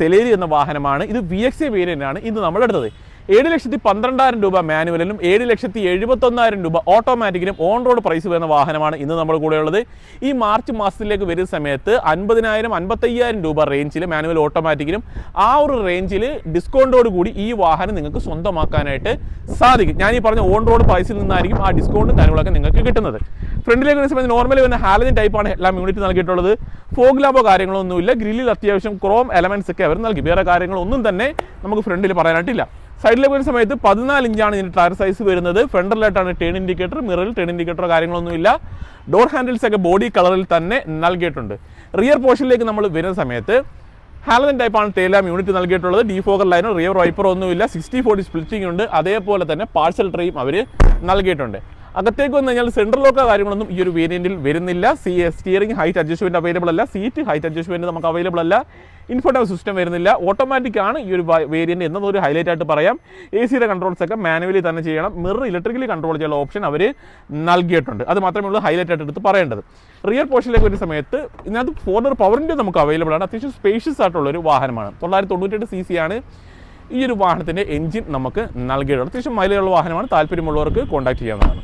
സെലേരി എന്ന വാഹനമാണ്. ഇത് VXA വേരിയൻ്റ് ആണ് ഇന്ന് നമ്മളെടുത്തത്. 7,12,000 രൂപ മാനുവലിനും 7,71,000 രൂപ ഓട്ടോമാറ്റിക്കിനും ഓൺ റോഡ് പ്രൈസ് വരുന്ന വാഹനമാണ് ഇന്ന് നമ്മുടെ കൂടെയുള്ളത്. ഈ മാർച്ച് മാസത്തിലേക്ക് വരുന്ന സമയത്ത് 50,000 55,000 രൂപ റേഞ്ചിൽ മാനുവൽ ഓട്ടോമാറ്റിക്കിനും ആ ഒരു റേഞ്ചിൽ ഡിസ്കൗണ്ടോട് കൂടി ഈ വാഹനം നിങ്ങൾക്ക് സ്വന്തമാക്കാനായിട്ട് സാധിക്കും. ഞാൻ ഈ പറഞ്ഞ ഓൺ റോഡ് പ്രൈസിൽ നിന്നായിരിക്കും ആ ഡിസ്കൗണ്ടും കാര്യങ്ങളൊക്കെ നിങ്ങൾക്ക് കിട്ടുന്നത്. ഫ്രണ്ടിലേക്ക് വരുന്ന സമയത്ത് നോർമലി വരുന്ന ഹാലജൻ ടൈപ്പാണ് എല്ലാം യൂണിറ്റ് നൽകിയിട്ടുള്ളത്. ഫോഗ് ലാമ്പോ കാര്യങ്ങളൊന്നുമില്ല. ഗ്രില്ലിൽ അത്യാവശ്യം ക്രോം എലമെന്റ്സ് ഒക്കെ അവർ നൽകി. വേറെ കാര്യങ്ങളൊന്നും തന്നെ നമുക്ക് ഫ്രണ്ടിൽ പറയാനായിട്ടില്ല. സൈഡിലേക്ക് വരുന്ന സമയത്ത് 14 ഇഞ്ചാണ് ഇതിൻ്റെ ടയർ സൈസ് വരുന്നത്. ഫ്രണ്ടറിലായിട്ടാണ് ടേൺ ഇൻഡിക്കേറ്റർ, മിററിൽ ടേൺ ഇൻഡിക്കേറ്ററോ കാര്യങ്ങളൊന്നുമില്ല. ഡോർ ഹാൻഡിൽസ് ഒക്കെ ബോഡി കളറിൽ തന്നെ നൽകിയിട്ടുണ്ട്. റിയർ പോർഷനിലേക്ക് നമ്മൾ വരുന്ന സമയത്ത് ഹാലജൻ ടൈപ്പാണ് ടെയിൽ ലാമ്പ് യൂണിറ്റ് നൽകിയിട്ടുള്ളത്. ഡീഫോഗർ ലൈനോ റിയർ വൈപ്പറോ ഒന്നുമില്ല. 60/40 സ്പ്ലിറ്റിംഗ് ഉണ്ട്. അതേപോലെ തന്നെ പാർസൽ ട്രെയും അവർ നൽകിയിട്ടുണ്ട്. അകത്തേക്ക് വന്നു കഴിഞ്ഞാൽ സെൻട്രൽ ലോക്കോ കാര്യങ്ങളൊന്നും ഈ ഒരു വേരിയൻറ്റിൽ വരുന്നില്ല. സ്റ്റിയറിംഗ് ഹൈറ്റ് അഡ്ജസ്റ്റ്മെൻറ്റ് അവൈലബിൾ അല്ല. സീറ്റ് ഹൈറ്റ് അഡ്ജസ്റ്റ്മെൻറ്റ് നമുക്ക് അവൈലബിൾ അല്ല. ഇൻഫോടൈൻമെന്റ് സിസ്റ്റം വരുന്നില്ല. ഓട്ടോമാറ്റിക് ആണ് ഈ ഒരു വേരിയൻറ്റ് എന്നതൊരു ഹൈലൈറ്റ് ആയിട്ട് പറയാം. AC-യുടെ കൺട്രോൾസ് ഒക്കെ മാനുവലി തന്നെ ചെയ്യണം. മിറർ ഇലക്ട്രിക്കലി കൺട്രോൾ ചെയ്യാനുള്ള ഓപ്ഷൻ അവർ നൽകിയിട്ടുണ്ട്. അത് മാത്രമേ ഉള്ളൂ ഹൈലൈറ്റ് ആയിട്ട് എടുത്ത് പറയേണ്ടത്. റിയർ പോർഷനിലേക്ക് വരുന്ന സമയത്ത് ഇതിനകത്ത് 4 പവറിൻ്റെ നമുക്ക് അവൈലബിൾ ആണ്. അത്യാവശ്യം സ്പേഷ്യസ് ആയിട്ടുള്ളൊരു വാഹനമാണ്. 998 cc ആണ് ഈ ഒരു വാഹനത്തിൻ്റെ എഞ്ചിൻ നമുക്ക് നൽകിയിട്ടുള്ളത്. അത്യാവശ്യം മൈലേജുള്ള വാഹനമാണ്. താല്പര്യമുള്ളവർക്ക് കോൺടാക്ട് ചെയ്യാവുന്നതാണ്.